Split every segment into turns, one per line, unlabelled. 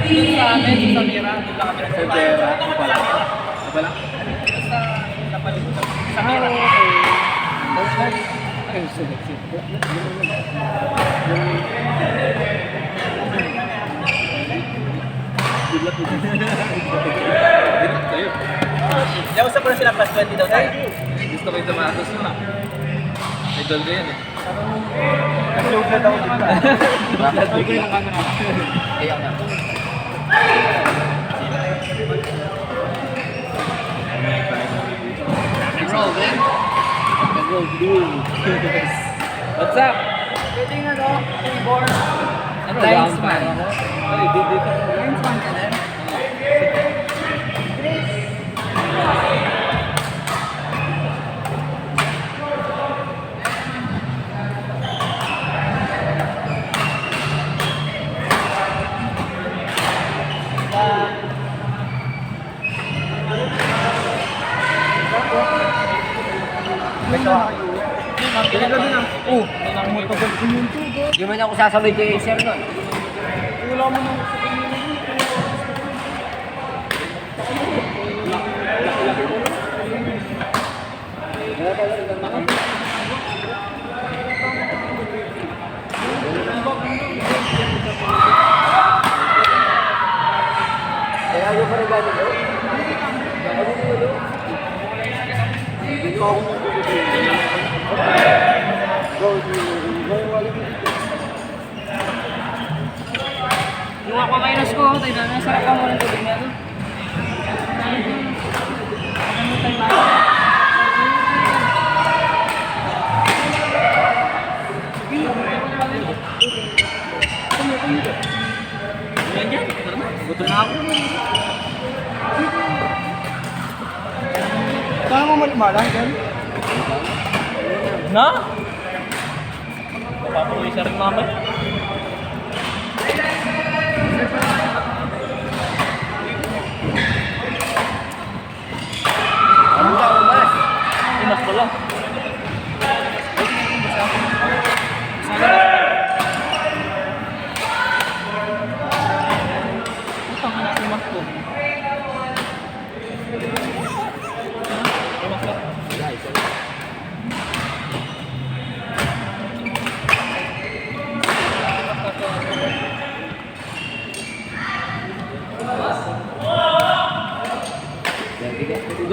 Doon sa amin, sa Mira, doon lang kami.
Sa Vera. Ano pala? Ano pala?
Sa palibot. Sa Mira.
Ay, sige. Good luck sa'yo.
Diyan sa pala sila plus 20 daw tayo.
Gusto ko yung tomatos mo na. Idol ko yan eh.
Nag-load ako dito.
Bakit? Ay, ko yung camera.
Kaya nga.
Roll, man. Roll, dude. What's up?
Pwede nga no? Reborn.
Ano?
Linesman.
Ay, dito.
Linesman ka din?
Oh, matagal ko yun to.
Di man ako sasabay kay Sir nun.
Wala mo nang sa kanila.
Kaya ayaw pa rin gano'n doon? Yung aquaminus ko, tayo na sarap ang walang tubig na ito. Ano tayo ba?
Yan yan. Gutom na ako.
Saan mo malimalang yan?
Na? Papakuwi siya rin namin.
Ano ka, Umas?
Inas pala. Utang na imas ko. Imas ka.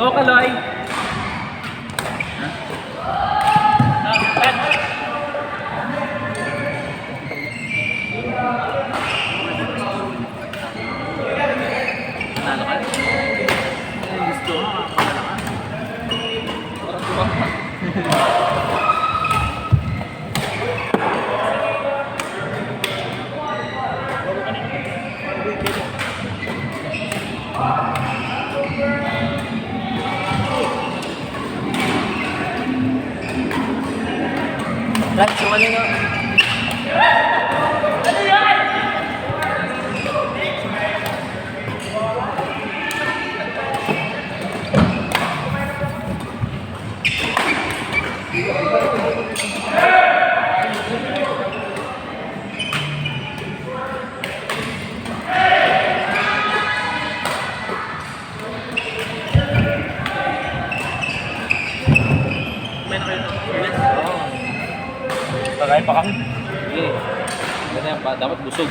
Go, Kaloy! Nanalo ka? Gusto mo, makakala ka. Parang tumakpa.
Right, so ano nga?
Tagay pa kami. Sige. Ganyan pa. Dapat busog.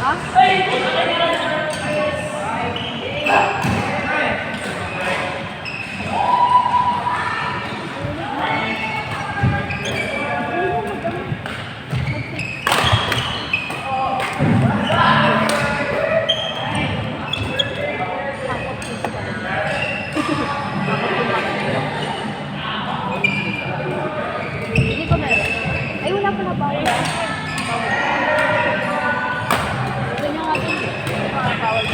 Hindi ko meron. Ay, wala pala bawal. Ganyan nga din. Bawal.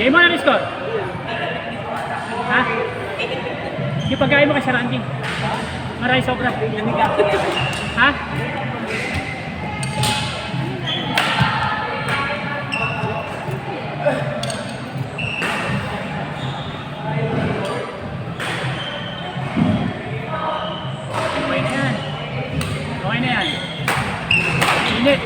Game mo na rin score. Ha? Yung pagkain mo kay Sir Randy. Maray sobra. Ha? Okay na yan. Okay na yan. Init.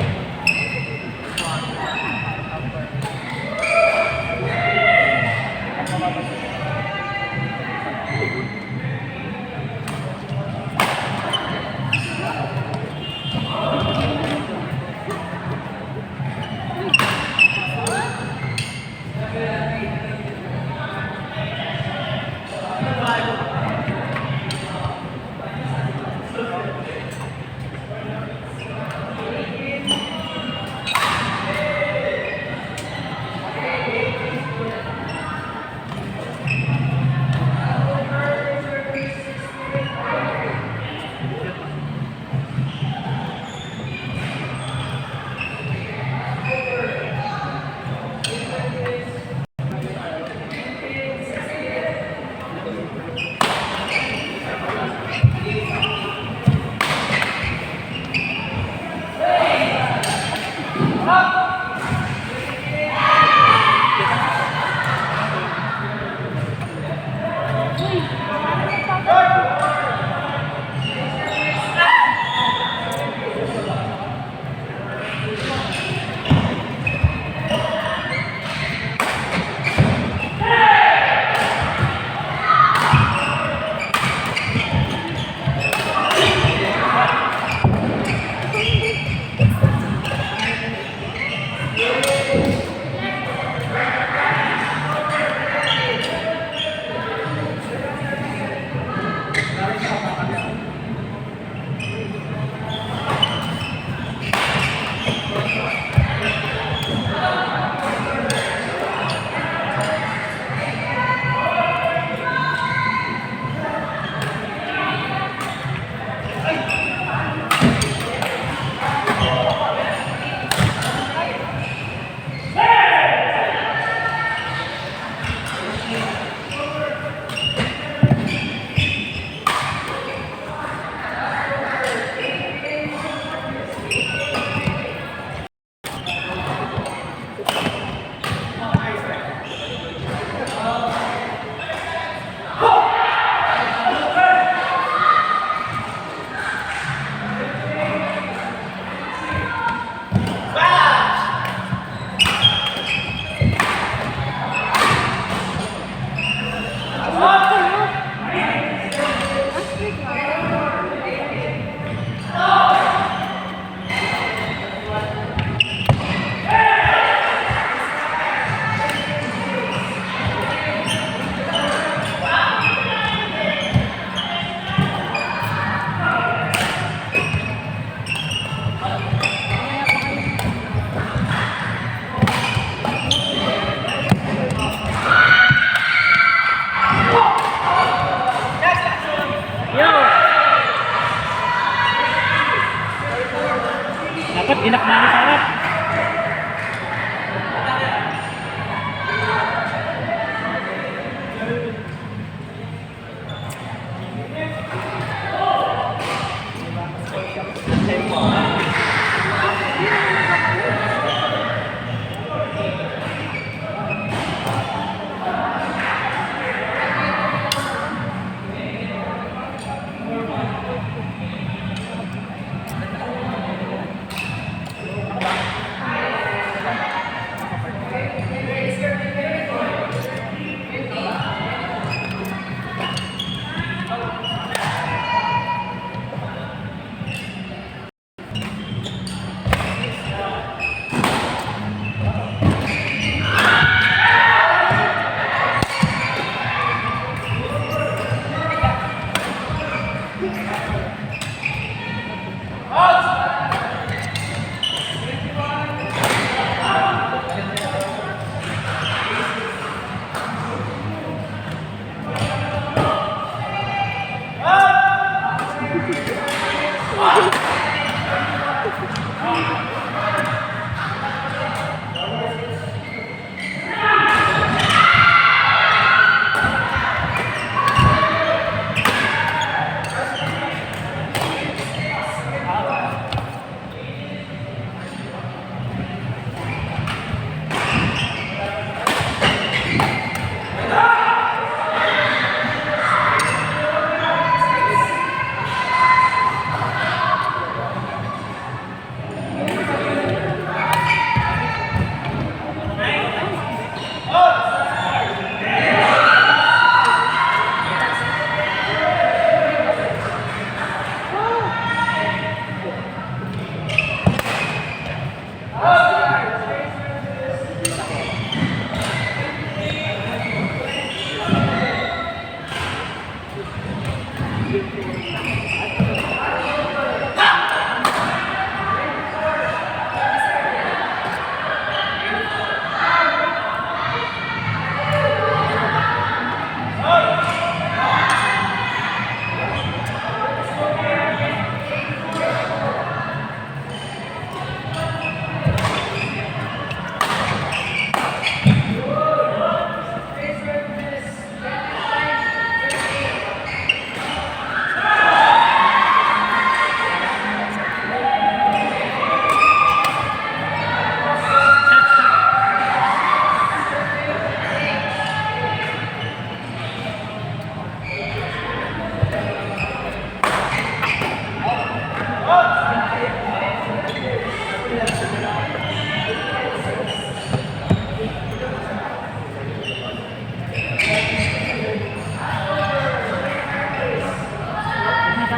Inakmano sa harap.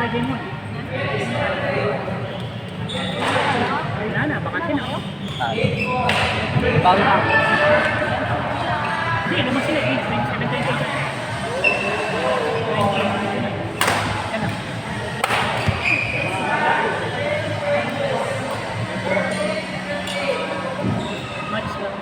Game mo. Wala na, bakante na.
Bago na.
Hindi, naman sila eh. 27-28. Match lang.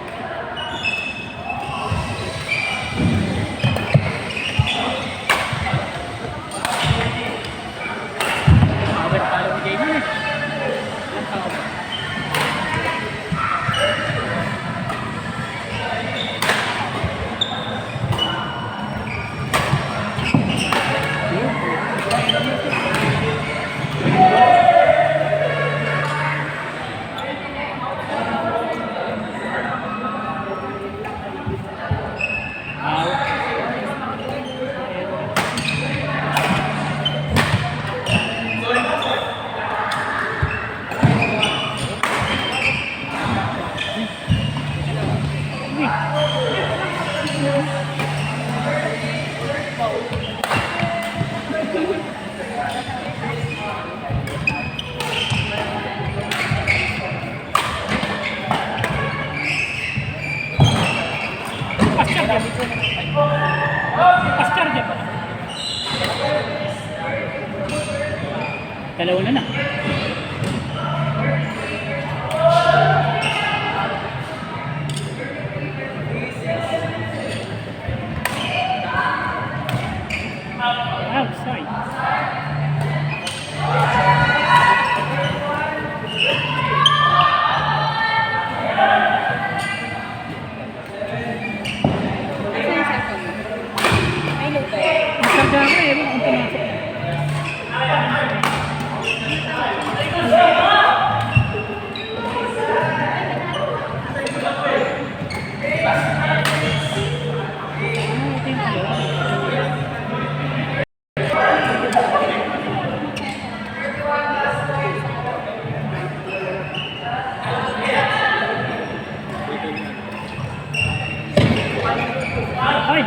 Pascar dyan ba? Dalawa na. Outside. pumasok. Ay,